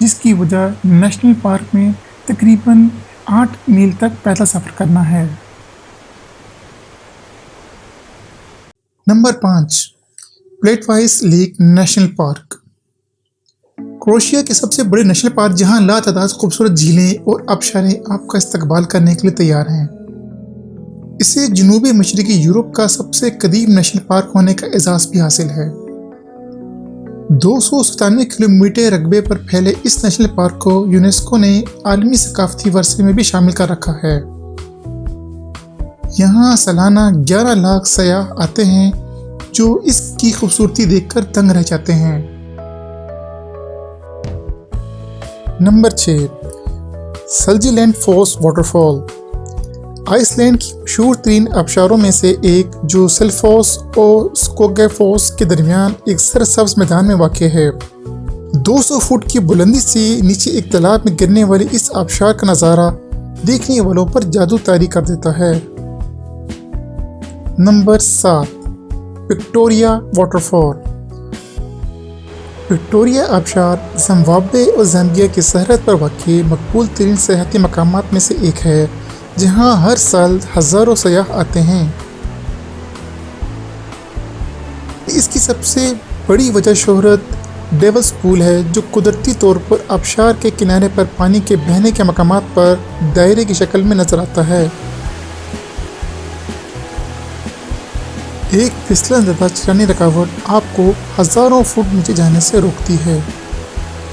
جس کی وجہ نیشنل پارک میں تقریباً 8 میل تک پیدل سفر کرنا ہے۔ Number 5، Plitvice lake national park. Croatia کے سب سے بڑے نیشنل پارک جہاں لاتعداد خوبصورت جھیلیں اور آبشاریں آپ کا استقبال کرنے کے لیے تیار ہیں۔ اسے جنوبی مشرقی یورپ کا سب سے قدیم نیشنل پارک ہونے کا اعزاز بھی حاصل ہے۔ 297 کلومیٹر رقبے پر پھیلے اس نیشنل پارک کو یونیسکو نے عالمی ثقافتی ورثے میں بھی شامل کر رکھا ہے۔ یہاں سالانہ 11 لاکھ سیاح آتے ہیں جو اس کی خوبصورتی دیکھ کر دنگ رہ جاتے ہیں۔ Number 6، Seljalandsfoss waterfall. Iceland کی مشہور ترین آبشاروں میں سے ایک جو سیلفوس اور سکوگیفوس کے درمیان ایک سرسبز میدان میں واقع ہے۔ 200 فٹ کی بلندی سے نیچے ایک تالاب میں گرنے والی اس آبشار کا نظارہ دیکھنے والوں پر جادو طاری کر دیتا ہے۔ Number 7، Victoria water fall. Victoria آبشار زمبابوے اور زامبیا کی سرحد پر واقع مقبول ترین سیاحتی مقامات میں سے ایک ہے جہاں ہر سال ہزاروں سیاح آتے ہیں۔ اس کی سب سے بڑی وجہ شہرت ڈیولز پول ہے جو قدرتی طور پر آبشار کے کنارے پر پانی کے بہنے کے مقامات پر دائرے کی شکل میں نظر آتا ہے۔ ایک پھسلن زدہ چٹانی رکاوٹ آپ کو ہزاروں فٹ نیچے جانے سے روکتی ہے۔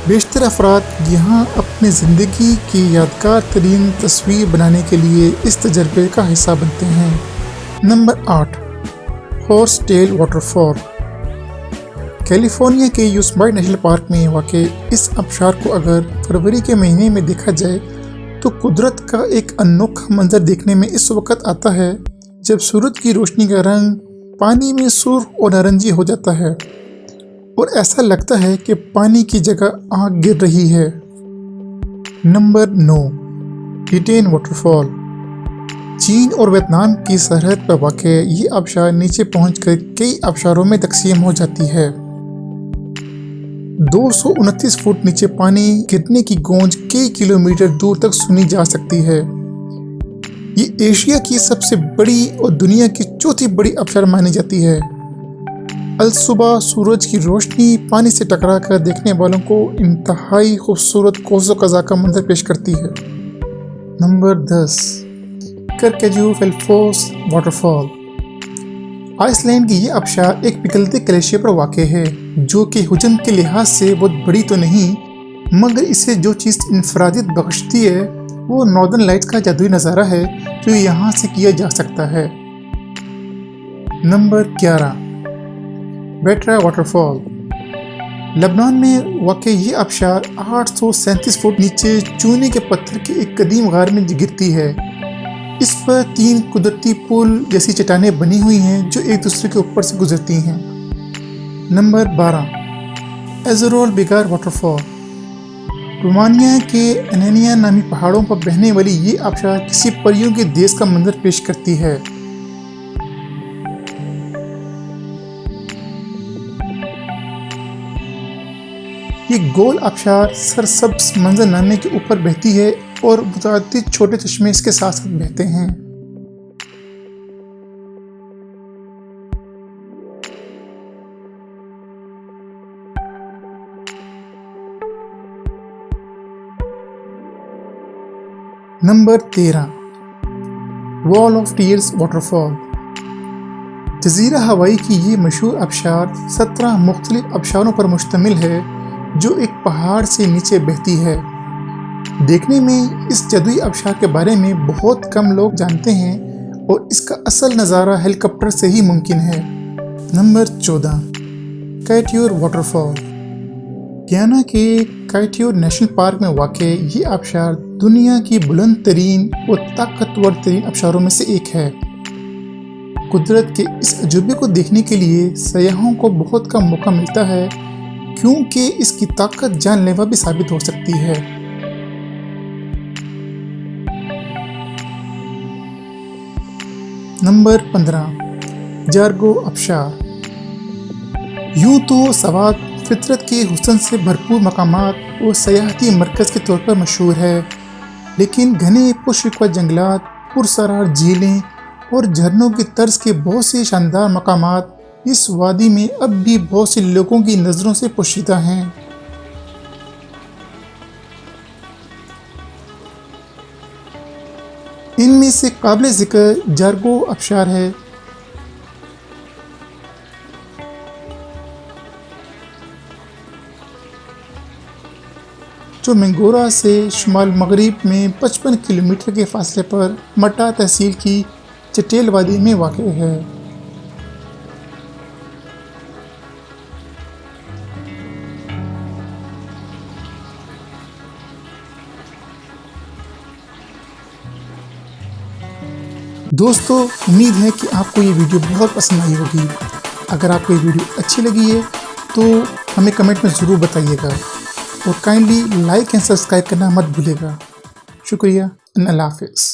بیشتر افراد یہاں اپنی زندگی کی یادگار ترین تصویر بنانے کے لیے اس تجربے کا حصہ بنتے ہیں۔ نمبر 8، ہارس ٹیل واٹر فال۔ کیلیفورنیا کے یوسمائٹ نیشنل پارک میں واقع اس آبشار کو اگر فروری کے مہینے میں دیکھا جائے تو قدرت کا ایک انوکھا منظر دیکھنے میں اس وقت آتا ہے جب سورج کی روشنی کا رنگ پانی میں سرخ اور نارنجی ہو جاتا ہے اور ایسا لگتا ہے کہ پانی کی جگہ آگ گر رہی ہے۔ Number 9، ٹیٹین water fall. چین اور ویتنام کی سرحد پر واقع یہ آبشار نیچے پہنچ کر کئی آبشاروں میں تقسیم ہو جاتی ہے۔ 229 فٹ نیچے پانی گرنے کی گونج کئی کلومیٹر دور تک سنی جا سکتی ہے۔ یہ ایشیا کی سب سے بڑی اور دنیا کی چوتھی بڑی آبشار مانی جاتی ہے۔ الصبح سورج کی روشنی پانی سے ٹکرا کر دیکھنے والوں کو انتہائی خوبصورت قوس قزح کا منظر پیش کرتی ہے۔ Number 10، Kirkjufellsfoss waterfall. Iceland کی یہ آبشار ایک پگھلتے گلیشیئر پر واقع ہے جو کہ حجم کے لحاظ سے بہت بڑی تو نہیں مگر اسے جو چیز انفرادیت بخشتی ہے وہ ناردرن لائٹس کا جادوئی نظارہ ہے جو یہاں سے کیا جا سکتا ہے۔ Number 11، Baatara waterfall. لبنان میں واقع یہ آبشار 837 فٹ نیچے چونے کے پتھر کے ایک قدیم غار میں گرتی ہے۔ اس پر 3 قدرتی پل جیسی چٹانیں بنی ہوئی ہیں جو ایک دوسرے کے اوپر سے گزرتی ہیں۔ Number 12، Izvorul Bigar waterfall. Romania کے انینیا نامی پہاڑوں پر بہنے والی یہ آبشار کسی پریوں کے دیس کا منظر پیش کرتی ہے۔ یہ گول آبشار سرسبز منظر نامے کے اوپر بہتی ہے اور متعدد چھوٹے چشمے اس کے ساتھ ساتھ بہتے ہیں۔ نمبر 13، وال آف ٹیئرز واٹر فال۔ جزیرہ ہوائی کی یہ مشہور آبشار 17 مختلف آبشاروں پر مشتمل ہے جو ایک پہاڑ سے نیچے بہتی ہے۔ دیکھنے میں اس جادوئی آبشار کے بارے میں بہت کم لوگ جانتے ہیں اور اس کا اصل نظارہ ہیلی کاپٹر سے ہی ممکن ہے۔ Number 14، Kaieteur waterfall. Guyana کے کائٹیور نیشنل پارک میں واقع یہ آبشار دنیا کی بلند ترین اور طاقتور ترین آبشاروں میں سے ایک ہے۔ قدرت کے اس عجوبے کو دیکھنے کے لیے سیاحوں کو بہت کم موقع ملتا ہے کیونکہ اس کی طاقت جان لیوا بھی ثابت ہو سکتی ہے۔ نمبر 15، جارگو آبشار۔ یوں تو سوات فطرت کے حسن سے بھرپور مقامات وہ سیاحتی مرکز کے طور پر مشہور ہے، لیکن گھنے پرشکوہ جنگلات، پرسرار جھیلیں اور جھرنوں کی طرز کے بہت سے شاندار مقامات اس وادی میں اب بھی بہت سے لوگوں کی نظروں سے پوشیدہ ہیں۔ ان میں سے قابل ذکر جارگو آبشار ہے، جو منگورا سے شمال مغرب میں 55 کلومیٹر کے فاصلے پر مٹا تحصیل کی چٹیل وادی میں واقع ہے۔ دوستو، امید ہے کہ آپ کو یہ ویڈیو بہت پسند آئی ہوگی۔ اگر آپ کو یہ ویڈیو اچھی لگی ہے تو ہمیں کمنٹ میں ضرور بتائیے گا، اور کائنڈلی لائک اینڈ سبسکرائب کرنا مت بھولے گا۔ شکریہ، اللہ حافظ۔